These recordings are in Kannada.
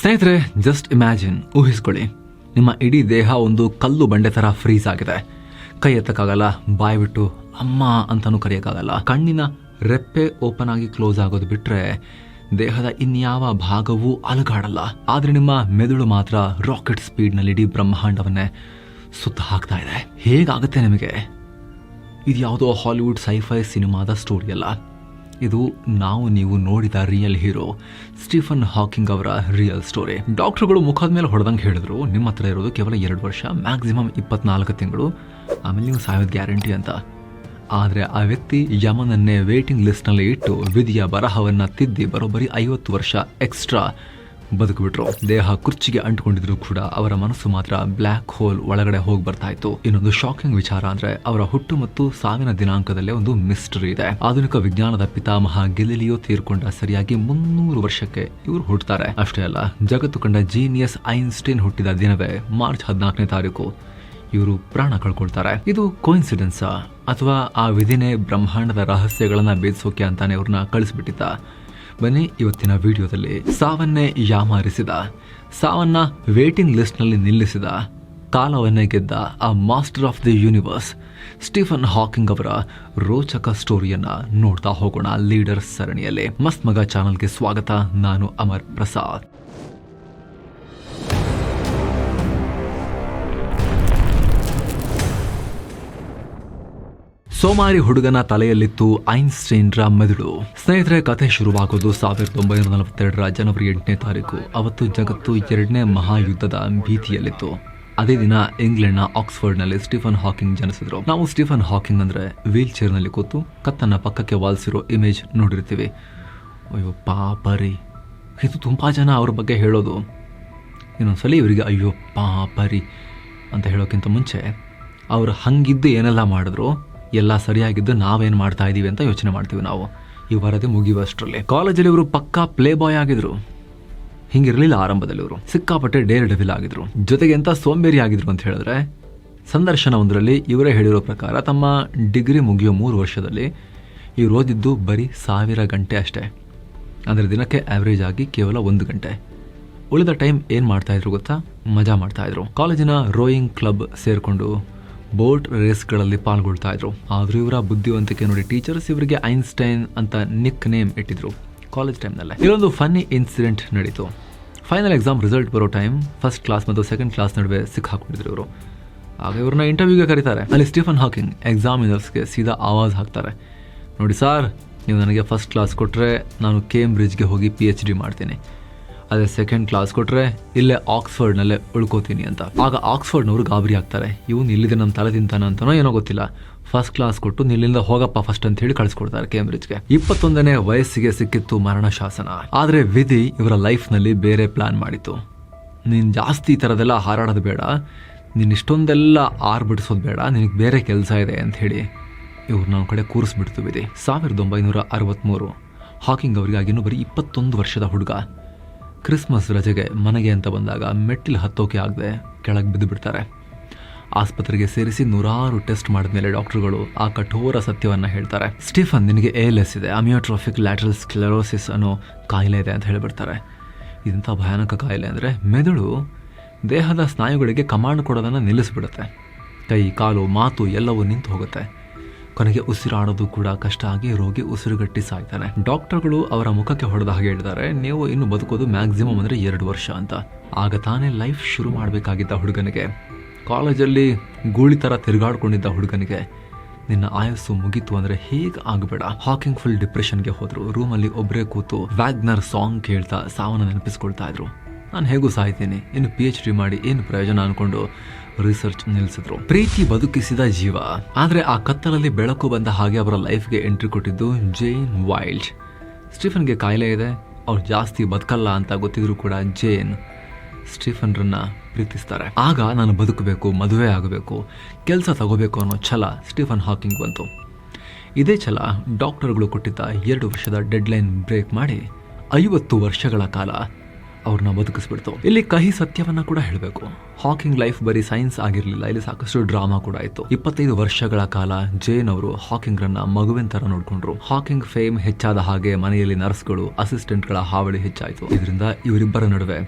ಸ್ನೇಹಿತರೆ, ಜಸ್ಟ್ ಇಮ್ಯಾಜಿನ್, ಊಹಿಸ್ಕೊಳ್ಳಿ, ನಿಮ್ಮ ಇಡೀ ದೇಹ ಒಂದು ಕಲ್ಲು ಬಂಡೆ ತರ ಫ್ರೀಸ್ ಆಗಿದೆ. ಕೈ ಎತ್ತಕ್ಕಾಗಲ್ಲ, ಬಾಯಿ ಬಿಟ್ಟು ಅಮ್ಮ ಅಂತಾನೂ ಕರೆಯೋಕ್ಕಾಗಲ್ಲ. ಕಣ್ಣಿನ ರೆಪ್ಪೆ ಓಪನ್ ಆಗಿ ಕ್ಲೋಸ್ ಆಗೋದು ಬಿಟ್ರೆ ದೇಹದ ಇನ್ಯಾವ ಭಾಗವೂ ಅಲುಗಾಡಲ್ಲ. ಆದ್ರೆ ನಿಮ್ಮ ಮೆದುಳು ಮಾತ್ರ ರಾಕೆಟ್ ಸ್ಪೀಡ್ ನಲ್ಲಿ ಇಡೀ ಬ್ರಹ್ಮಾಂಡವನ್ನೇ ಸುತ್ತ ಹಾಕ್ತಾ ಇದೆ. ಹೇಗಾಗುತ್ತೆ ನಿಮಗೆ? ಇದು ಯಾವುದೋ ಹಾಲಿವುಡ್ ಸೈಫೈ ಸಿನಿಮಾದ ಸ್ಟೋರಿ ಅಲ್ಲ. ಇದು ನೀವು ನೋಡಿದ ರಿಯಲ್ ಹೀರೋ ಸ್ಟೀಫನ್ ಹಾಕಿಂಗ್ ಅವರ ರಿಯಲ್ ಸ್ಟೋರಿ. ಡಾಕ್ಟರ್ಗಳು ಮುಖದ ಮೇಲೆ ಹೊಡೆದಂಗೆ ಹೇಳಿದ್ರು, ನಿಮ್ಮ ಹತ್ರ ಇರೋದು ಕೇವಲ 2 ವರ್ಷ, ಮ್ಯಾಕ್ಸಿಮಮ್ 24 ತಿಂಗಳು, ಆಮೇಲೆ ನೀವು ಸಾಯೋದು ಗ್ಯಾರಂಟಿ ಅಂತ. ಆದರೆ ಆ ವ್ಯಕ್ತಿ ಯಮನನ್ನೇ ವೇಟಿಂಗ್ ಲಿಸ್ಟ್ ನಲ್ಲಿ ಇಟ್ಟು ವಿಧಿಯ ಬರಹವನ್ನ ತಿದ್ದಿ ಬರೋಬ್ಬರಿ 50 ವರ್ಷ ಎಕ್ಸ್ಟ್ರಾ ಬದುಕಿಬಿಟ್ರು. ದೇಹ ಕುರ್ಚಿಗೆ ಅಂಟಿಕೊಂಡಿದ್ರು ಕೂಡ ಅವರ ಮನಸ್ಸು ಮಾತ್ರ ಬ್ಲ್ಯಾಕ್ ಹೋಲ್ ಒಳಗಡೆ ಹೋಗಿ ಬರ್ತಾ ಇತ್ತು. ಇನ್ನೊಂದು ಶಾಕಿಂಗ್ ವಿಚಾರ ಅಂದ್ರೆ ಅವರ ಹುಟ್ಟು ಮತ್ತು ಸಾವಿನ ದಿನಾಂಕದಲ್ಲೇ ಒಂದು ಮಿಸ್ಟರಿ ಇದೆ. ಆಧುನಿಕ ವಿಜ್ಞಾನದ ಪಿತಾಮಹ ಗೆಲಿಲಿಯೋ ತೀರ್ಕೊಂಡ ಸರಿಯಾಗಿ 300 ವರ್ಷಕ್ಕೆ ಇವರು ಹುಟ್ಟುತ್ತಾರೆ. ಅಷ್ಟೇ ಅಲ್ಲ, ಜಗತ್ತು ಕಂಡ ಜೀನಿಯಸ್ ಐನ್ಸ್ಟೈನ್ ಹುಟ್ಟಿದ ದಿನವೇ ಮಾರ್ಚ್ 14ನೇ ತಾರೀಕು ಇವರು ಪ್ರಾಣ ಕಳ್ಕೊಳ್ತಾರೆ. ಇದು ಕೋಇನ್ಸಿಡೆನ್ಸಾ ಅಥವಾ ಆ ವಿಧಿನೇ ಬ್ರಹ್ಮಾಂಡದ ರಹಸ್ಯಗಳನ್ನ ಭೇದಿಸೋಕೆ ಅಂತಾನೆ ಅವ್ರನ್ನ ಕಳಿಸ್ಬಿಟ್ಟಿದ್ದ? ಬನ್ನಿ, ಇವತ್ತಿನ ವಿಡಿಯೋದಲ್ಲಿ ಸಾವನ್ನೇ ಯಾಮಾರಿಸಿದ, ಸಾವನ್ನ ವೇಟಿಂಗ್ ಲಿಸ್ಟ್ ನಲ್ಲಿ ನಿಲ್ಲಿಸಿದ, ಕಾಲವನ್ನೇ ಗೆದ್ದ ಆ master of the universe Stephen Hawking ಅವರ ರೋಚಕ ಸ್ಟೋರಿಯನ್ನ ನೋಡ್ತಾ ಹೋಗೋಣ ಲೀಡರ್ಸ್ ಸರಣಿಯಲ್ಲಿ. ಮಸ್ತ್ ಮಗ ಚಾನಲ್ಗೆ ಸ್ವಾಗತ. ನಾನು ಅಮರ್ ಪ್ರಸಾದ್. ಸೋಮಾರಿ ಹುಡುಗನ ತಲೆಯಲ್ಲಿತ್ತು ಐನ್ಸ್ಟೈನ್ರ ಮೆದುಳು. ಸ್ನೇಹಿತರೆ, ಕಥೆ ಶುರುವಾಗೋದು 1942 ಜನವರಿ 8ನೇ ತಾರೀಕು. ಅವತ್ತು ಜಗತ್ತು 2ನೇ ಮಹಾಯುದ್ಧದ ಭೀತಿಯಲ್ಲಿತ್ತು. ಅದೇ ದಿನ ಇಂಗ್ಲೆಂಡ್ನ ಆಕ್ಸ್ಫರ್ಡ್ನಲ್ಲಿ ಸ್ಟೀಫನ್ ಹಾಕಿಂಗ್ ಜನಿಸಿದ್ರು. ನಾವು ಸ್ಟೀಫನ್ ಹಾಕಿಂಗ್ ಅಂದ್ರೆ ವೀಲ್ ಚೇರ್ನಲ್ಲಿ ಕೂತು ಕತ್ತನ್ನ ಪಕ್ಕಕ್ಕೆ ವಾಲ್ಸಿರೋ ಇಮೇಜ್ ನೋಡಿರ್ತೀವಿ. ಅಯ್ಯೋ ಪಾಪರಿ, ಇದು ತುಂಬಾ ಜನ ಅವ್ರ ಬಗ್ಗೆ ಹೇಳೋದು. ಇನ್ನೊಂದ್ಸಲಿ ಇವರಿಗೆ ಅಯ್ಯೋ ಪಾಪರಿ ಅಂತ ಹೇಳೋಕ್ಕಿಂತ ಮುಂಚೆ ಅವ್ರು ಹಂಗಿದ್ದು ಏನೆಲ್ಲ ಮಾಡಿದ್ರು, ಎಲ್ಲ ಸರಿಯಾಗಿದ್ದು ನಾವೇನು ಮಾಡ್ತಾ ಇದೀವಿ ಅಂತ ಯೋಚನೆ ಮಾಡ್ತೀವಿ ನಾವು. ಈ ವರದಿ ಮುಗಿಯುವಷ್ಟರಲ್ಲಿ ಕಾಲೇಜಲ್ಲಿ ಇವರು ಪಕ್ಕಾ ಪ್ಲೇ ಬಾಯ್ ಆಗಿದ್ರು. ಹಿಂಗಿರ್ಲಿಲ್ಲ ಆರಂಭದಲ್ಲಿ. ಇವರು ಸಿಕ್ಕಾಪಟ್ಟೆ ಡೇರ್ ಡೆವಿಲ್ ಆಗಿದ್ರು. ಜೊತೆಗೆ ಎಂತ ಸೋಂಬೇರಿ ಆಗಿದ್ರು ಅಂತ ಹೇಳಿದ್ರೆ, ಸಂದರ್ಶನ ಒಂದರಲ್ಲಿ ಇವರೇ ಹೇಳಿರೋ ಪ್ರಕಾರ ತಮ್ಮ ಡಿಗ್ರಿ ಮುಗಿಯೋ 3 ವರ್ಷದಲ್ಲಿ ಇವ್ರು ಓದಿದ್ದು ಬರೀ 1000 ಗಂಟೆ ಅಷ್ಟೇ. ಅಂದ್ರೆ ದಿನಕ್ಕೆ ಆವರೇಜ್ ಆಗಿ ಕೇವಲ 1 ಗಂಟೆ. ಉಳಿದ ಟೈಮ್ ಏನ್ ಮಾಡ್ತಾ ಇದ್ರು ಗೊತ್ತಾ? ಮಜಾ ಮಾಡ್ತಾ ಇದ್ರು. ಕಾಲೇಜಿನ ರೋಯಿಂಗ್ ಕ್ಲಬ್ ಸೇರ್ಕೊಂಡು ಬೋಟ್ ರೇಸ್ಗಳಲ್ಲಿ ಪಾಲ್ಗೊಳ್ತಾ ಇದ್ರು. ಆದ್ರೂ ಇವರ ಬುದ್ಧಿವಂತಿಕೆ ನೋಡಿ ಟೀಚರ್ಸ್ ಇವರಿಗೆ ಐನ್ಸ್ಟೈನ್ ಅಂತ ನಿಕ್ ನೇಮ್ ಇಟ್ಟಿದ್ರು ಕಾಲೇಜ್ ಟೈಮ್ನಲ್ಲೇ. ಇಲ್ಲೊಂದು ಫನ್ನಿ ಇನ್ಸಿಡೆಂಟ್ ನಡೀತು. ಫೈನಲ್ ಎಕ್ಸಾಮ್ ರಿಸಲ್ಟ್ ಬರೋ ಟೈಮ್ ಫಸ್ಟ್ ಕ್ಲಾಸ್ ಮತ್ತು ಸೆಕೆಂಡ್ ಕ್ಲಾಸ್ ನಡುವೆ ಸಿಕ್ಕಾಕೊಂಡಿದ್ರು ಇವರು. ಆಗ ಇವ್ರನ್ನ ಇಂಟರ್ವ್ಯೂಗೆ ಕರೀತಾರೆ. ಅಲ್ಲಿ ಸ್ಟೀಫನ್ ಹಾಕಿಂಗ್ ಎಕ್ಸಾಮಿನರ್ಸ್ಗೆ ಸೀದಾ ಆವಾಜ್ ಹಾಕ್ತಾರೆ, ನೋಡಿ ಸಾರ್, ನೀವು ನನಗೆ ಫಸ್ಟ್ ಕ್ಲಾಸ್ ಕೊಟ್ಟರೆ ನಾನು ಕೇಂಬ್ರಿಡ್ಜ್ಗೆ ಹೋಗಿ PhD ಮಾಡ್ತೀನಿ. ಅದೇ ಸೆಕೆಂಡ್ ಕ್ಲಾಸ್ ಕೊಟ್ರೆ ಇಲ್ಲೇ ಆಕ್ಸ್ಫರ್ಡ್ನಲ್ಲೇ ಉಳ್ಕೋತೀನಿ ಅಂತ. ಆಗ ಆಕ್ಸ್ಫರ್ಡ್ನವರು ಗಾಬರಿ ಆಗ್ತಾರೆ. ಇವನು ಇಲ್ಲಿದೆ ನಮ್ಮ ತಲೆ ತಿಂತಾನ ಅಂತನೋ ಏನೋ ಗೊತ್ತಿಲ್ಲ, ಫಸ್ಟ್ ಕ್ಲಾಸ್ ಕೊಟ್ಟು ನಿಲ್ಲಿಂದ ಹೋಗಪ್ಪ ಫಸ್ಟ್ ಅಂತ ಹೇಳಿ ಕಳಿಸ್ಕೊಡ್ತಾರೆ ಕೇಂಬ್ರಿಡ್ಜ್ಗೆ. 21ನೇ ವಯಸ್ಸಿಗೆ ಸಿಕ್ಕಿತ್ತು ಮರಣ ಶಾಸನ. ಆದ್ರೆ ವಿಧಿ ಇವರ ಲೈಫ್ ನಲ್ಲಿ ಬೇರೆ ಪ್ಲಾನ್ ಮಾಡಿತ್ತು. ನೀನ್ ಜಾಸ್ತಿ ಈ ತರದೆಲ್ಲ ಹಾರಾಡೋದು ಬೇಡ, ನೀನ್ ಇಷ್ಟೊಂದೆಲ್ಲ ಬಿಡಿಸೋದು ಬೇಡ, ನಿನಗೆ ಬೇರೆ ಕೆಲಸ ಇದೆ ಅಂತ ಹೇಳಿ ಇವ್ರು ನಮ್ಮ ಕಡೆ ಕೂರಿಸ್ಬಿಡ್ತು ವಿಧಿ. 1963 ಹಾಕಿಂಗ್ ಅವರಿಗೆ ಆಗಿನ್ನೂ ಬರೀ 21 ವರ್ಷದ ಹುಡುಗ. ಕ್ರಿಸ್ಮಸ್ ರಜೆಗೆ ಮನೆಗೆ ಅಂತ ಬಂದಾಗ ಮೆಟ್ಟಿಲು ಹತ್ತೋಕೆ ಆಗದೆ ಕೆಳಗೆ ಬಿದ್ದು ಬಿಡ್ತಾರೆ. ಆಸ್ಪತ್ರೆಗೆ ಸೇರಿಸಿ 100 ಟೆಸ್ಟ್ ಮಾಡಿದ್ಮೇಲೆ ಡಾಕ್ಟರ್ಗಳು ಆ ಕಠೋರ ಸತ್ಯವನ್ನ ಹೇಳ್ತಾರೆ. ಸ್ಟೀಫನ್, ನಿನಗೆ ALS ಇದೆ, ಅಮಿಯೋಟ್ರೋಫಿಕ್ ಲ್ಯಾಟರಲ್ ಸ್ಕ್ಲೆರೋಸಿಸ್ ಅನ್ನೋ ಕಾಯಿಲೆ ಇದೆ ಅಂತ ಹೇಳಿಬಿಡ್ತಾರೆ. ಇದಂಥ ಭಯಾನಕ ಕಾಯಿಲೆ ಅಂದರೆ ಮೆದುಳು ದೇಹದ ಸ್ನಾಯುಗಳಿಗೆ ಕಮಾಂಡ್ ಕೊಡೋದನ್ನು ನಿಲ್ಲಿಸ್ಬಿಡುತ್ತೆ. ಕೈ, ಕಾಲು, ಮಾತು ಎಲ್ಲವೂ ನಿಂತು ಹೋಗುತ್ತೆ. ಕೊನೆಗೆ ಉಸಿರಾಡೋದು ಕೂಡ ಕಷ್ಟ ಆಗಿ ರೋಗಿ ಉಸಿರುಗಟ್ಟಿ ಸಾಯ್ತಾನೆ. ಡಾಕ್ಟರ್ಗಳು ಅವರ ಮುಖಕ್ಕೆ ಹೊಡೆದ ಹಾಗೆ ಹೇಳ್ತಾರೆ, ನೀವು ಇನ್ನು ಬದುಕೋದು ಮ್ಯಾಕ್ಸಿಮಮ್ ಅಂದರೆ 2 ವರ್ಷ ಅಂತ. ಆಗ ತಾನೇ ಲೈಫ್ ಶುರು ಮಾಡಬೇಕಾಗಿದ್ದ ಹುಡುಗನಿಗೆ, ಕಾಲೇಜಲ್ಲಿ ಗೂಳಿ ಥರ ತಿರುಗಾಡ್ಕೊಂಡಿದ್ದ ಹುಡುಗನಿಗೆ ನಿನ್ನ ಆಯಸ್ಸು ಮುಗೀತು ಅಂದರೆ ಹೇಗೆ ಆಗಬೇಡ. ಹಾಕಿಂಗ್ ಫುಲ್ ಡಿಪ್ರೆಷನ್ಗೆ ಹೋದ್ರು. ರೂಮಲ್ಲಿ ಒಬ್ಬರೇ ಕೂತು ವ್ಯಾಗ್ನರ್ ಸಾಂಗ್ ಕೇಳ್ತಾ ಸಾವನ್ನ ನೆನಪಿಸ್ಕೊಳ್ತಾ ಇದ್ರು. ನಾನು ಹೇಗೂ ಸಾಯ್ತೀನಿ, ಇನ್ನು PhD ಮಾಡಿ ಏನು ಪ್ರಯೋಜನ ಅನ್ಕೊಂಡು ರಿಸರ್ಚ್ ನಿಲ್ಲಿಸಿದ್ರು. ಪ್ರೀತಿ ಬದುಕಿಸಿದ ಜೀವ. ಆದ್ರೆ ಆ ಕತ್ತಲಲ್ಲಿ ಬೆಳಕು ಬಂದ ಹಾಗೆ ಅವರ ಲೈಫ್ಗೆ ಎಂಟ್ರಿ ಕೊಟ್ಟಿದ್ದು ಜೇನ್ ವೈಲ್ಡ್. ಸ್ಟೀಫನ್ಗೆ ಕಾಯಿಲೆ ಇದೆ, ಅವ್ರು ಜಾಸ್ತಿ ಬದುಕಲ್ಲ ಅಂತ ಗೊತ್ತಿದ್ರು ಕೂಡ ಜೇನ್ ಸ್ಟೀಫನ್ರನ್ನ ಪ್ರೀತಿಸ್ತಾರೆ. ಆಗ ನಾನು ಬದುಕಬೇಕು, ಮದುವೆ ಆಗಬೇಕು, ಕೆಲಸ ತಗೋಬೇಕು ಅನ್ನೋ ಛಲ ಸ್ಟೀಫನ್ ಹಾಕಿಂಗ್ ಬಂತು. ಇದೇ ಛಲ ಡಾಕ್ಟರ್ಗಳು ಕೊಟ್ಟಿದ್ದ 2 ವರ್ಷದ ಡೆಡ್ಲೈನ್ ಬ್ರೇಕ್ ಮಾಡಿ 50 ವರ್ಷಗಳ ಕಾಲ ಅವ್ರನ್ನ ಬದುಕಿಸ್ಬಿಡ್ತು. ಇಲ್ಲಿ ಕಹಿ ಸತ್ಯವನ್ನ ಕೂಡ ಹೇಳಬೇಕು, ಹಾಕಿಂಗ್ ಲೈಫ್ ಬರೀ ಸೈನ್ಸ್ ಆಗಿರ್ಲಿಲ್ಲ, ಇಲ್ಲಿ ಸಾಕಷ್ಟು ಡ್ರಾಮಾ ಕೂಡ ಇತ್ತು. 25 ವರ್ಷಗಳ ಕಾಲ ಜೇನ್ ಅವರು ಹಾಕಿಂಗ್ ರನ್ನ ಮಗುವಿನ ತರ ನೋಡ್ಕೊಂಡ್ರು. ಹಾಕಿಂಗ್ ಫೇಮ್ ಹೆಚ್ಚಾದ ಹಾಗೆ ಮನೆಯಲ್ಲಿ ನರ್ಸ್ಗಳು, ಅಸಿಸ್ಟೆಂಟ್ಗಳ ಹಾವಳಿ ಹೆಚ್ಚಾಯಿತು. ಇದರಿಂದ ಇವರಿಬ್ಬರ ನಡುವೆ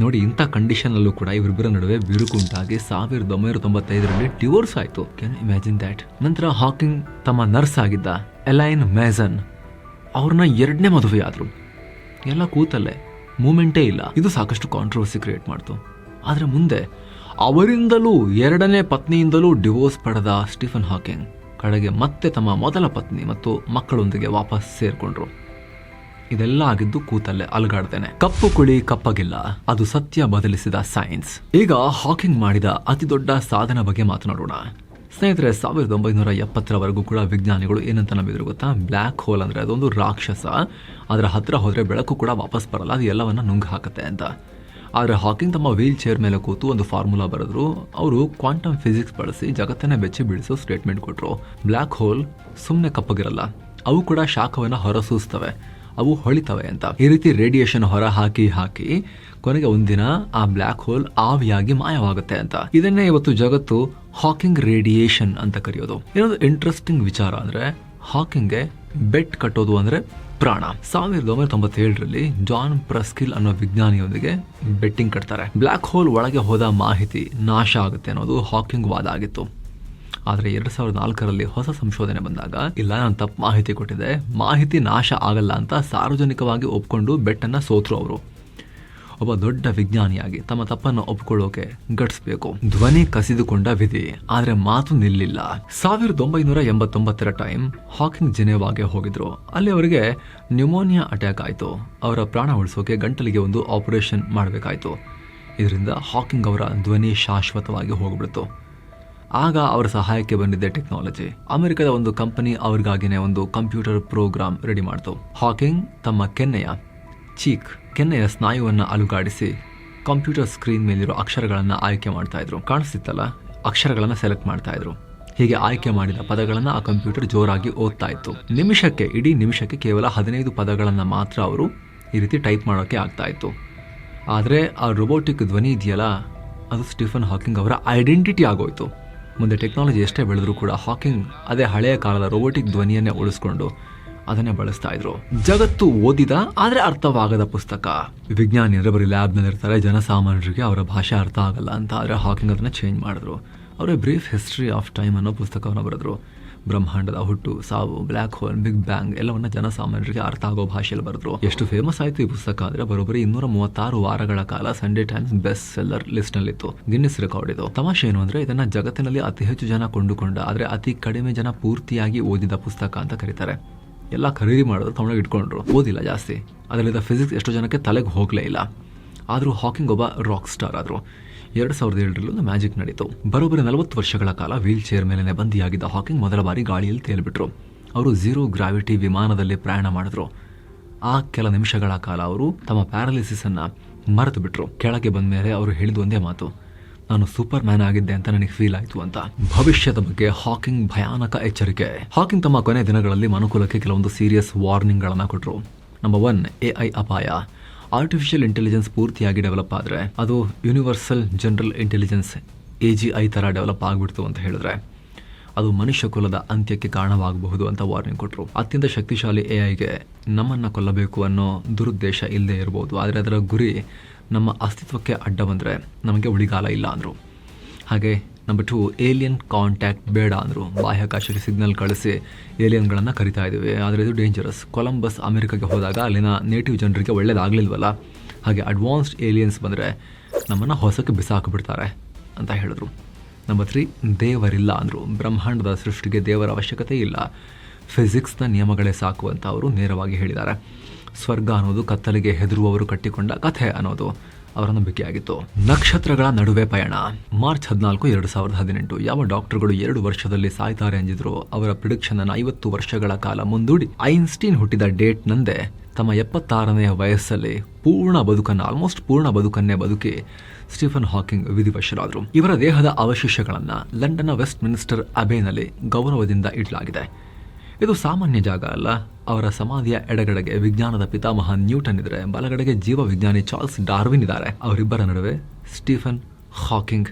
ನೋಡಿ, ಇಂಥ ಕಂಡೀಷನ್ ಅಲ್ಲೂ ಕೂಡ ಇವರಿಬ್ಬರ ನಡುವೆ ಬಿರುಕುಂಟಾಗಿ 1995ರಲ್ಲಿ ಡಿವೋರ್ಸ್ ಆಯ್ತು. Can imagine that. ನಂತರ ಹಾಕಿಂಗ್ ತಮ್ಮ ನರ್ಸ್ ಆಗಿದ್ದ ಎಲೈನ್ ಮೇಸನ್ ಅವ್ರನ್ನ 2ನೇ ಮದುವೆ ಆದ್ರು. ಎಲ್ಲ ಕೂತಲ್ಲೇ, ಮೂಮೆಂಟೇ ಇಲ್ಲ. ಇದು ಸಾಕಷ್ಟು ಕಾಂಟ್ರವರ್ಸಿ ಕ್ರಿಯೇಟ್ ಮಾಡ್ತು. ಆದ್ರೆ ಮುಂದೆ ಅವರಿಂದಲೂ 2ನೇ ಪತ್ನಿಯಿಂದಲೂ ಡಿವೋರ್ಸ್ ಪಡೆದ ಸ್ಟೀಫನ್ ಹಾಕಿಂಗ್ ಕಡೆಗೆ ಮತ್ತೆ ತಮ್ಮ ಮೊದಲ ಪತ್ನಿ ಮತ್ತು ಮಕ್ಕಳೊಂದಿಗೆ ವಾಪಸ್ ಸೇರ್ಕೊಂಡ್ರು. ಇದೆಲ್ಲ ಆಗಿದ್ದು ಕೂತಲ್ಲೇ, ಅಲುಗಾಡ್ತೇನೆ. ಕಪ್ಪು ಕುಳಿ ಕಪ್ಪಗಿಲ್ಲ, ಅದು ಸತ್ಯ ಬದಲಿಸಿದ ಸೈನ್ಸ್. ಈಗ ಹಾಕಿಂಗ್ ಮಾಡಿದ ಅತಿ ದೊಡ್ಡ ಸಾಧನೆ ಬಗ್ಗೆ ಮಾತನಾಡೋಣ. ಸ್ನೇಹಿತರೆ, 1970ರವರೆಗೂ ಕೂಡ ವಿಜ್ಞಾನಿಗಳು ಏನಂತ ನಂಬಿದ್ರು ಗೊತ್ತಾ? ಬ್ಲ್ಯಾಕ್ ಹೋಲ್ ಅಂದ್ರೆ ಅದೊಂದು ರಾಕ್ಷಸ, ಅದರ ಹತ್ರ ಹೋದ್ರೆ ಬೆಳಕು ಕೂಡ ವಾಪಸ್ ಬರಲ್ಲ, ಅದು ಎಲ್ಲವನ್ನ ನುಂಗ್ ಹಾಕತ್ತೆ ಅಂತ. ಆದರೆ ಹಾಕಿಂಗ್ ತಮ್ಮ ವೀಲ್ ಚೇರ್ ಮೇಲೆ ಕೂತು ಒಂದು ಫಾರ್ಮುಲಾ ಬರೆದ್ರು. ಅವರು ಕ್ವಾಂಟಮ್ ಫಿಸಿಕ್ಸ್ ಬಳಸಿ ಜಗತ್ತನ್ನೇ ಬೆಚ್ಚಿ ಬೀಳಿಸೋ ಸ್ಟೇಟ್ಮೆಂಟ್ ಕೊಟ್ಟರು. ಬ್ಲ್ಯಾಕ್ ಹೋಲ್ ಸುಮ್ಮನೆ ಕಪ್ಪಗಿರಲ್ಲ, ಅವು ಕೂಡ ಶಾಖವನ್ನು ಹೊರಸೂಸ್ತವೆ, ಅವು ಹೊಳಿತವೆ ಅಂತ. ಈ ರೀತಿ ರೇಡಿಯೇಷನ್ ಹೊರ ಹಾಕಿ ಕೊನೆಗೆ ಒಂದಿನ ಆ ಬ್ಲ್ಯಾಕ್ ಹೋಲ್ ಆವಿಯಾಗಿ ಮಾಯವಾಗುತ್ತೆ ಅಂತ. ಇದನ್ನೇ ಇವತ್ತು ಜಗತ್ತು ಹಾಕಿಂಗ್ ರೇಡಿಯೇಷನ್ ಅಂತ ಕರೆಯೋದು. ಏನೊಂದು ಇಂಟ್ರೆಸ್ಟಿಂಗ್ ವಿಚಾರ ಅಂದ್ರೆ, ಹಾಕಿಂಗ್ಗೆ ಬೆಟ್ ಕಟ್ಟೋದು ಅಂದ್ರೆ ಪ್ರಾಣ. 1997ರಲ್ಲಿ ಜಾನ್ ಪ್ರಸ್ಕಿಲ್ ಅನ್ನೋ ವಿಜ್ಞಾನಿಯೊಂದಿಗೆ ಬೆಟ್ಟಿಂಗ್ ಕಟ್ತಾರೆ. ಬ್ಲ್ಯಾಕ್ ಹೋಲ್ ಒಳಗೆ ಹೋದ ಮಾಹಿತಿ ನಾಶ ಆಗುತ್ತೆ ಅನ್ನೋದು ಹಾಕಿಂಗ್ ವಾದ ಆಗಿತ್ತು. ಆದರೆ 2004ರಲ್ಲಿ ಹೊಸ ಸಂಶೋಧನೆ ಬಂದಾಗ, ಇಲ್ಲ, ನಾನು ತಪ್ಪು ಮಾಹಿತಿ ಕೊಟ್ಟಿದ್ದೆ, ಮಾಹಿತಿ ನಾಶ ಆಗಲ್ಲ ಅಂತ ಸಾರ್ವಜನಿಕವಾಗಿ ಒಪ್ಕೊಂಡು ಬೆಟ್ಟನ್ನ ಸೋತ್ರು ಅವರು. ಒಬ್ಬ ದೊಡ್ಡ ವಿಜ್ಞಾನಿಯಾಗಿ ತಮ್ಮ ತಪ್ಪನ್ನು ಒಪ್ಕೊಳ್ಳೋಕೆ ಗಟ್ಸ್ಬೇಕು. ಧ್ವನಿ ಕಸಿದುಕೊಂಡ ವಿಧಿ, ಆದ್ರೆ ಮಾತು ನಿಲ್ಲಿಲ್ಲ. 1989ರ ಟೈಮ್ ಹಾಕಿಂಗ್ ಜೆನೆವಾಗೆ ಹೋಗಿದ್ರು. ಅಲ್ಲಿ ಅವರಿಗೆ ನ್ಯೂಮೋನಿಯಾ ಅಟ್ಯಾಕ್ ಆಯ್ತು. ಅವರ ಪ್ರಾಣ ಉಳಿಸೋಕೆ ಗಂಟಲಿಗೆ ಒಂದು ಆಪರೇಷನ್ ಮಾಡಬೇಕಾಯ್ತು. ಇದರಿಂದ ಹಾಕಿಂಗ್ ಅವರ ಧ್ವನಿ ಶಾಶ್ವತವಾಗಿ ಹೋಗ್ಬಿಡ್ತು. ಆಗ ಅವರ ಸಹಾಯಕ್ಕೆ ಬಂದಿದ್ದ ಟೆಕ್ನಾಲಜಿ. ಅಮೆರಿಕದ ಒಂದು ಕಂಪನಿ ಅವ್ರಿಗಾಗಿನೇ ಒಂದು ಕಂಪ್ಯೂಟರ್ ಪ್ರೋಗ್ರಾಮ್ ರೆಡಿ ಮಾಡ್ತು. ಹಾಕಿಂಗ್ ತಮ್ಮ ಕೆನ್ನೆಯ ಸ್ನಾಯುವನ್ನು ಅಲುಗಾಡಿಸಿ ಕಂಪ್ಯೂಟರ್ ಸ್ಕ್ರೀನ್ ಮೇಲಿರೋ ಅಕ್ಷರಗಳನ್ನು ಆಯ್ಕೆ ಮಾಡ್ತಾ ಇದ್ರು. ಕಾಣಿಸ್ತಿತ್ತಲ್ಲ, ಅಕ್ಷರಗಳನ್ನು ಸೆಲೆಕ್ಟ್ ಮಾಡ್ತಾ ಇದ್ರು. ಹೀಗೆ ಆಯ್ಕೆ ಮಾಡಿದ ಪದಗಳನ್ನು ಆ ಕಂಪ್ಯೂಟರ್ ಜೋರಾಗಿ ಓದ್ತಾ ಇತ್ತು. ಇಡೀ ನಿಮಿಷಕ್ಕೆ ಕೇವಲ 15 ಪದಗಳನ್ನು ಮಾತ್ರ ಅವರು ಈ ರೀತಿ ಟೈಪ್ ಮಾಡೋಕೆ ಆಗ್ತಾ ಇತ್ತು. ಆದರೆ ಆ ರೋಬೋಟಿಕ್ ಧ್ವನಿ ಇದೆಯಲ್ಲ, ಅದು ಸ್ಟೀಫನ್ ಹಾಕಿಂಗ್ ಅವರ ಐಡೆಂಟಿಟಿ ಆಗೋಯ್ತು. ಮುಂದೆ ಟೆಕ್ನಾಲಜಿ ಎಷ್ಟೇ ಬೆಳೆದರೂ ಕೂಡ ಹಾಕಿಂಗ್ ಅದೇ ಹಳೆಯ ಕಾಲದ ರೋಬೋಟಿಕ್ ಧ್ವನಿಯನ್ನೇ ಉಳಿಸ್ಕೊಂಡು ಅದನ್ನೇ ಬಳಸ್ತಾ ಇದ್ರು. ಜಗತ್ತು ಓದಿದ ಆದ್ರೆ ಅರ್ಥವಾಗದ ಪುಸ್ತಕ. ವಿಜ್ಞಾನಿಯರು ಬರೀ ಲ್ಯಾಬ್ನಲ್ಲಿರ್ತಾರೆ, ಜನಸಾಮಾನ್ಯರಿಗೆ ಅವರ ಭಾಷೆ ಅರ್ಥ ಆಗಲ್ಲ ಅಂತ. ಆದರೆ ಹಾಕಿಂಗ್ ಅದನ್ನ ಚೇಂಜ್ ಮಾಡಿದ್ರು. ಅವರೇ ಬ್ರೀಫ್ ಹಿಸ್ಟ್ರಿ ಆಫ್ ಟೈಮ್ ಅನ್ನೋ ಪುಸ್ತಕವನ್ನು ಬರೆದ್ರು. ಬ್ರಹ್ಮಾಂಡದ ಹುಟ್ಟು, ಸಾವು, ಬ್ಲ್ಯಾಕ್ ಹೋಲ್, ಬಿಗ್ ಬ್ಯಾಂಗ್ ಎಲ್ಲವನ್ನ ಜನಸಾಮಾನ್ಯರಿಗೆ ಅರ್ಥ ಆಗೋ ಭಾಷೆಯಲ್ಲಿ ಬರೆದ್ರು. ಎಷ್ಟು ಫೇಮಸ್ ಆಯ್ತು ಈ ಪುಸ್ತಕ ಅಂದ್ರೆ, ಬರೋಬ್ಬರಿ 236 ವಾರಗಳ ಕಾಲ Sunday Times best seller list ನಲ್ಲಿತ್ತು. ಗಿನ್ನಿಸ್ ರೆಕಾರ್ಡ್ ಇದು. ತಮಾಷೆ ಏನು ಅಂದ್ರೆ, ಇದನ್ನ ಜಗತ್ತಿನಲ್ಲಿ ಅತಿ ಹೆಚ್ಚು ಜನ ಕೊಂಡುಕೊಂಡ ಆದ್ರೆ ಅತಿ ಕಡಿಮೆ ಜನ ಪೂರ್ತಿಯಾಗಿ ಓದಿದ ಪುಸ್ತಕ ಅಂತ ಕರೀತಾರೆ. ಎಲ್ಲ ಖರೀದಿ ಮಾಡಿದ್ರು, ತಗೊಂಡೋಗಿ ಇಟ್ಕೊಂಡ್ರು, ಓದಿಲ್ಲ ಜಾಸ್ತಿ. ಅದರಿಂದ ಫಿಸಿಕ್ಸ್ ಎಷ್ಟೋ ಜನಕ್ಕೆ ತಲೆಗೆ ಹೋಗ್ಲೇ ಇಲ್ಲ. ಆದರೂ ಹಾಕಿಂಗ್ ಒಬ್ಬ ರಾಕ್ ಸ್ಟಾರ್ ಆದ್ರು. 2007ರಲ್ಲಿ ಒಂದು ಮ್ಯಾಜಿಕ್ ನಡೀತು. ಬರೋಬ್ಬರಿ 40 ವರ್ಷಗಳ ಕಾಲ ವೀಲ್ ಚೇರ್ ಮೇಲೆ ಬಂದಿಯಾಗಿದ್ದ ಹಾಕಿಂಗ್ ಮೊದಲ ಬಾರಿ ಗಾಳಿಯಲ್ಲಿ ತೇಲ್ಬಿಟ್ರು. ಅವರು 0 ಗ್ರಾವಿಟಿ ವಿಮಾನದಲ್ಲಿ ಪ್ರಯಾಣ ಮಾಡಿದ್ರು. ಆ ಕೆಲ ನಿಮಿಷಗಳ ಕಾಲ ಅವರು ತಮ್ಮ ಪ್ಯಾರಾಲಿಸಿಸ್ ಅನ್ನ ಮರೆತು ಬಿಟ್ರು. ಕೆಳಗೆ ಬಂದ ಮೇಲೆ ಅವರು ಹೇಳಿದ ಒಂದೇ ಮಾತು, ನಾನು ಸೂಪರ್ ಮ್ಯಾನ್ ಆಗಿದ್ದೆ ಅಂತ ನನಗೆ ಫೀಲ್ ಆಯ್ತು ಅಂತ. ಭವಿಷ್ಯದ ಬಗ್ಗೆ ಹಾಕಿಂಗ್ ಭಯಾನಕ ಎಚ್ಚರಿಕೆ. ಹಾಕಿಂಗ್ ತಮ್ಮ ಕೊನೆ ದಿನಗಳಲ್ಲಿ ಮನುಕುಲಕ್ಕೆ ಕೆಲವೊಂದು ಸೀರಿಯಸ್ ವಾರ್ನಿಂಗ್ ಗಳನ್ನ ಕೊಟ್ಟರು. ನಂಬರ್ 1, AI ಅಪಾಯ. ಆರ್ಟಿಫಿಷಿಯಲ್ ಇಂಟೆಲಿಜೆನ್ಸ್ ಪೂರ್ತಿಯಾಗಿ ಡೆವಲಪ್ ಆದರೆ ಅದು ಯೂನಿವರ್ಸಲ್ ಜನರಲ್ ಇಂಟೆಲಿಜೆನ್ಸ್ AGI ತರ ಡೆವಲಪ್ ಆಗ್ಬಿಡ್ತು ಅಂತ ಹೇಳಿದ್ರೆ ಅದು ಮನುಷ್ಯ ಕುಲದ ಅಂತ್ಯಕ್ಕೆ ಕಾರಣವಾಗಬಹುದು ಅಂತ ವಾರ್ನಿಂಗ್ ಕೊಟ್ಟರು. ಅತ್ಯಂತ ಶಕ್ತಿಶಾಲಿ AIಗೆ ನಮ್ಮನ್ನ ಕೊಲ್ಲಬೇಕು ಅನ್ನೋ ದುರುದ್ದೇಶ ಇಲ್ಲದೆ ಇರಬಹುದು, ಆದರೆ ಅದರ ಗುರಿ ನಮ್ಮ ಅಸ್ತಿತ್ವಕ್ಕೆ ಅಡ್ಡ ಬಂದರೆ ನಮಗೆ ಉಳಿಗಾಲ ಇಲ್ಲ ಅಂದರು. ಹಾಗೆ ನಂಬರ್ 2, ಏಲಿಯನ್ ಕಾಂಟ್ಯಾಕ್ಟ್ ಬೇಡ ಅಂದರು. ಬಾಹ್ಯಾಕಾಶಕ್ಕೆ ಸಿಗ್ನಲ್ ಕಳಿಸಿ ಏಲಿಯನ್ಗಳನ್ನು ಕರಿತಾ ಇದ್ದೀವಿ, ಆದರೆ ಇದು ಡೇಂಜರಸ್. ಕೊಲಂಬಸ್ ಅಮೆರಿಕಾಗೆ ಹೋದಾಗ ಅಲ್ಲಿನ ನೇಟಿವ್ ಜನರಿಗೆ ಒಳ್ಳೇದಾಗಲಿಲ್ವಲ್ಲ, ಹಾಗೆ ಅಡ್ವಾನ್ಸ್ಡ್ ಏಲಿಯನ್ಸ್ ಬಂದರೆ ನಮ್ಮನ್ನು ಹೊಸಕ್ಕೆ ಬಿಸಾಕಿಬಿಡ್ತಾರೆ ಅಂತ ಹೇಳಿದ್ರು. ನಂಬರ್ 3, ದೇವರಿಲ್ಲ ಅಂದರು. ಬ್ರಹ್ಮಾಂಡದ ಸೃಷ್ಟಿಗೆ ದೇವರ ಅವಶ್ಯಕತೆ ಇಲ್ಲ, ಫಿಸಿಕ್ಸ್ನ ನಿಯಮಗಳೇ ಸಾಕು ಅಂತ ಅವರು ನೇರವಾಗಿ ಹೇಳಿದ್ದಾರೆ. ಸ್ವರ್ಗ ಅನ್ನೋದು ಕತ್ತಲಿಗೆ ಹೆದರುವವರು ಕಟ್ಟಿಕೊಂಡ ಕಥೆ ಅನ್ನೋದು ಅವರ ನಂಬಿಕೆಯಾಗಿತ್ತು. ನಕ್ಷತ್ರಗಳ ನಡುವೆ ಪಯಣ. ಮಾರ್ಚ್ 14, 2018. ಯಾವ ಡಾಕ್ಟರ್ಗಳು 2 ವರ್ಷದಲ್ಲಿ ಸಾಯ್ತಾರೆ ಅಂದಿದ್ರು ಅವರ ಪ್ರಿಡಿಕ್ಷನ್ ಅನ್ನು 50 ವರ್ಷಗಳ ಕಾಲ ಮುಂದೂಡಿ ಐನ್ಸ್ಟೀನ್ ಹುಟ್ಟಿದ ಡೇಟ್ ನಂದೇ ತಮ್ಮ 76ನೇ ವಯಸ್ಸಲ್ಲಿ ಆಲ್ಮೋಸ್ಟ್ ಪೂರ್ಣ ಬದುಕನ್ನೇ ಬದುಕಿ ಸ್ಟೀಫನ್ ಹಾಕಿಂಗ್ ವಿಧಿವಶರಾದರು. ಇವರ ದೇಹದ ಅವಶೇಷಗಳನ್ನು ಲಂಡನ್ನ ವೆಸ್ಟ್ ಮಿನಿಸ್ಟರ್ ಅಬೇನಲ್ಲಿ ಗೌರವದಿಂದ ಇಡಲಾಗಿದೆ. ಇದು ಸಾಮಾನ್ಯ ಜಾಗ ಅಲ್ಲ. ಅವರ ಸಮಾಧಿಯ ಎಡಗಡೆಗೆ ವಿಜ್ಞಾನದ ಪಿತಾಮಹ ನ್ಯೂಟನ್ ಇದ್ರೆ, ಬಲಗಡೆಗೆ ಜೀವ ವಿಜ್ಞಾನಿ ಚಾರ್ಲ್ಸ್ ಡಾರ್ವಿನ್ ಇದ್ದಾರೆ. ಅವರಿಬ್ಬರ ನಡುವೆ ಸ್ಟೀಫನ್ ಹಾಕಿಂಗ್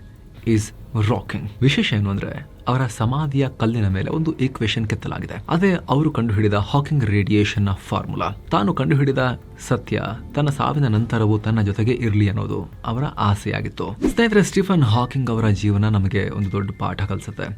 ಈಸ್ ರಾಕಿಂಗ್. ವಿಶೇಷ ಏನು ಅಂದ್ರೆ ಅವರ ಸಮಾಧಿಯ ಕಲ್ಲಿನ ಮೇಲೆ ಒಂದು ಈಕ್ವೇಶನ್ ಕೆತ್ತಲಾಗಿದೆ. ಅದೇ ಅವರು ಕಂಡುಹಿಡಿದ ಹಾಕಿಂಗ್ ರೇಡಿಯೇಷನ್ ನ ಫಾರ್ಮುಲಾ. ತಾನು ಕಂಡುಹಿಡಿದ ಸತ್ಯ ತನ್ನ ಸಾವಿನ ನಂತರವೂ ತನ್ನ ಜೊತೆಗೆ ಇರಲಿ ಅನ್ನೋದು ಅವರ ಆಸೆಯಾಗಿತ್ತು. ಸ್ನೇಹಿತರೆ, ಸ್ಟೀಫನ್ ಹಾಕಿಂಗ್ ಅವರ ಜೀವನ ನಮಗೆ ಒಂದು ದೊಡ್ಡ ಪಾಠ ಕಲಿಸುತ್ತೆ.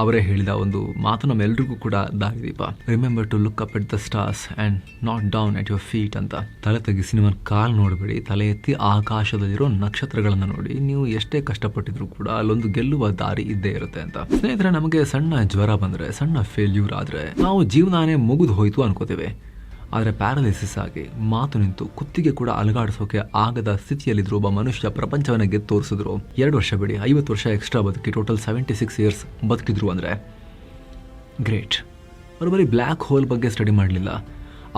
ಅವರೇ ಹೇಳಿದ ಒಂದು ಮಾತು ನಮ್ಮೆಲ್ರಿಗೂ ಕೂಡ ದಾರಿದೀಪ. Remember to look up at the stars and not down at your feet ಅಂತ. ತಲೆ ತೆಗಿಸಿ ನಿಮ್ಮ ಕಾಲ್ ನೋಡಬೇಡಿ, ತಲೆ ಎತ್ತಿ ಆಕಾಶದಲ್ಲಿರೋ ನಕ್ಷತ್ರಗಳನ್ನ ನೋಡಿ. ನೀವು ಎಷ್ಟೇ ಕಷ್ಟಪಟ್ಟಿದ್ರು ಕೂಡ ಅಲ್ಲೊಂದು ಗೆಲ್ಲುವ ದಾರಿ ಇದ್ದೇ ಇರುತ್ತೆ ಅಂತ. ಸ್ನೇಹಿತರೆ, ನಮಗೆ ಸಣ್ಣ ಜ್ವರ ಬಂದ್ರೆ, ಸಣ್ಣ ಫೇಲ್ಯೂರ್ ಆದ್ರೆ ನಾವು ಜೀವನಾನೇ ಮುಗಿದು ಹೋಯ್ತು ಅನ್ಕೋತೇವೆ. ಆದರೆ ಪ್ಯಾರಾಲಿಸಿಸ್ ಆಗಿ ಮಾತು ನಿಂತು ಕುತ್ತಿಗೆ ಕೂಡ ಅಲುಗಾಡಿಸೋಕೆ ಆಗದ ಸ್ಥಿತಿಯಲ್ಲಿದ್ರು ಒಬ್ಬ ಮನುಷ್ಯ ಪ್ರಪಂಚವನ್ನ ಗೆದ್ದು ತೋರಿಸಿದ್ರು. 2 ವರ್ಷ ಬಿಡಿ, 50 ವರ್ಷ ಎಕ್ಸ್ಟ್ರಾ ಬದುಕಿ ಟೋಟಲ್ 76 ಇಯರ್ಸ್ ಬದುಕಿದ್ರು ಅಂದ್ರೆ ಗ್ರೇಟ್. ಅವರು ಬರೀ ಬ್ಲ್ಯಾಕ್ ಹೋಲ್ ಬಗ್ಗೆ ಸ್ಟಡಿ ಮಾಡಲಿಲ್ಲ,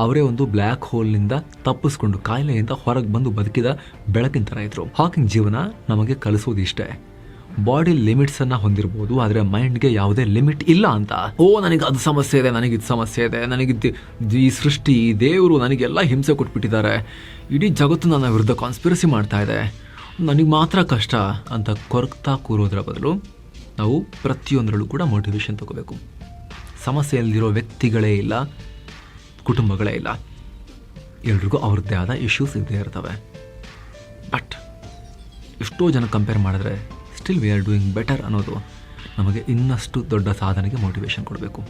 ಅವರೇ ಒಂದು ಬ್ಲ್ಯಾಕ್ ಹೋಲ್ನಿಂದ ತಪ್ಪಿಸ್ಕೊಂಡು ಕಾಯಿಲೆಯಿಂದ ಹೊರಗೆ ಬಂದು ಬದುಕಿದ ಬೆಳಕಿನ ಥರ ಇದ್ರು. ಹಾಕಿಂಗ್ ಜೀವನ ನಮಗೆ ಕಲಿಸೋದು ಇಷ್ಟೇ. ಬಾಡಿ ಲಿಮಿಟ್ಸ್ ಅನ್ನ ಹೊಂದಿರಬಹುದು, ಆದರೆ ಮೈಂಡ್ಗೆ ಯಾವುದೇ ಲಿಮಿಟ್ ಇಲ್ಲ ಅಂತ. ನನಗೆ ಅದು ಸಮಸ್ಯೆ ಇದೆ, ನನಗೆ ಇದು ಸಮಸ್ಯೆ ಇದೆ, ನನಗೆ ಈ ಸೃಷ್ಟಿ, ಈ ದೇವರು ನನಗೆಲ್ಲ ಹಿಂಸೆ ಕೊಟ್ಬಿಟ್ಟಿದ್ದಾರೆ, ಇಡೀ ಜಗತ್ತು ನನ್ನ ವಿರುದ್ಧ ಕಾನ್ಸ್ಪಿರಸಿ ಮಾಡ್ತಾ ಇದೆ, ನನಗೆ ಮಾತ್ರ ಕಷ್ಟ ಅಂತ ಕೊರಗ್ತಾ ಕೂರೋದ್ರ ಬದಲು ನಾವು ಪ್ರತಿಯೊಂದರಲ್ಲೂ ಕೂಡ ಮೋಟಿವೇಶನ್ ತಗೋಬೇಕು. ಸಮಸ್ಯೆಯಲ್ಲಿರೋ ವ್ಯಕ್ತಿಗಳೇ ಇಲ್ಲ, ಕುಟುಂಬಗಳೇ ಇಲ್ಲ, ಎಲ್ರಿಗೂ ಅವ್ರದ್ದೇ ಆದ ಇಶ್ಯೂಸ್ ಇದ್ದೇ ಇರ್ತವೆ. ಬಟ್ ಎಷ್ಟೋ ಜನ ಕಂಪೇರ್ ಮಾಡಿದ್ರೆ still we are doing better ಅನ್ನೋದು ನಮಗೆ ಇನ್ನಷ್ಟು ದೊಡ್ಡ ಸಾಧನೆಗೆ ಮೋಟಿವೇಶನ್ ಕೊಡಬೇಕು.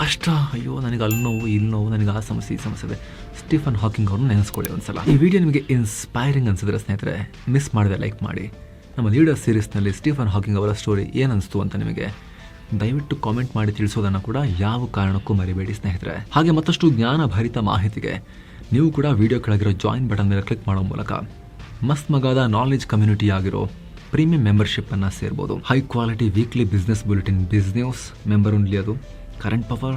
ಕಷ್ಟ, ಅಯ್ಯೋ ನನಗೆ ಅಲ್ಲಿ ನೋವು, ಇಲ್ಲಿ ನೋವು, ನನಗೆ ಆ ಸಮಸ್ಯೆ, ಈ ಸಮಸ್ಯೆ ಇದೆ. ಸ್ಟೀಫನ್ ಹಾಕಿಂಗ್ ಅವ್ರನ್ನ ನೆನೆಸ್ಕೊಳ್ಳಿ ಒಂದ್ಸಲ. ಈ ವಿಡಿಯೋ ನಿಮಗೆ ಇನ್ಸ್ಪೈರಿಂಗ್ ಅನ್ಸಿದ್ರೆ ಸ್ನೇಹಿತರೆ, ಮಿಸ್ ಮಾಡದೆ ಲೈಕ್ ಮಾಡಿ. ನಮ್ಮ ಲೀಡರ್ ಸೀರೀಸ್ನಲ್ಲಿ ಸ್ಟೀಫನ್ ಹಾಕಿಂಗ್ ಅವರ ಸ್ಟೋರಿ ಏನನ್ನಿಸ್ತು ಅಂತ ನಿಮಗೆ ದಯವಿಟ್ಟು ಕಾಮೆಂಟ್ ಮಾಡಿ ತಿಳಿಸೋದನ್ನು ಕೂಡ ಯಾವ ಕಾರಣಕ್ಕೂ ಮರಿಬೇಡಿ ಸ್ನೇಹಿತರೆ. ಹಾಗೆ ಮತ್ತಷ್ಟು ಜ್ಞಾನಭರಿತ ಮಾಹಿತಿಗೆ ನೀವು ಕೂಡ ವಿಡಿಯೋ ಕೆಳಗಿರೋ ಜಾಯಿನ್ ಬಟನ್ ಮೇಲೆ ಕ್ಲಿಕ್ ಮಾಡೋ ಮೂಲಕ ಮಸ್ತ್ ಮಗಾದ ನಾಲೆಜ್ ಕಮ್ಯುನಿಟಿ ಆಗಿರೋ ಪ್ರೀಮಿಯಂ ಮೆಂಬರ್ಶಿಪ್ ಅನ್ನು ಸೇರ್ಬೋದು. High quality weekly business bulletin, business member only, ಅದು ಕರೆಂಟ್ ಪವರ್,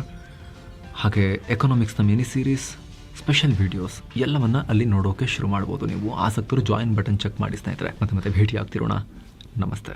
ಹಾಗೆ ಎಕನಾಮಿಕ್ಸ್ನ ಮಿನಿ ಸೀರೀಸ್, ಸ್ಪೆಷಲ್ ವಿಡಿಯೋಸ್ ಎಲ್ಲವನ್ನ ಅಲ್ಲಿ ನೋಡೋಕೆ ಶುರು ಮಾಡ್ಬೋದು. ನೀವು ಆಸಕ್ತರು ಜಾಯಿನ್ ಬಟನ್ ಚೆಕ್ ಮಾಡಿ ಸ್ನೇಹಿತರೆ. ಮತ್ತೆ ಭೇಟಿ ಆಗ್ತಿರೋಣ. ನಮಸ್ತೆ.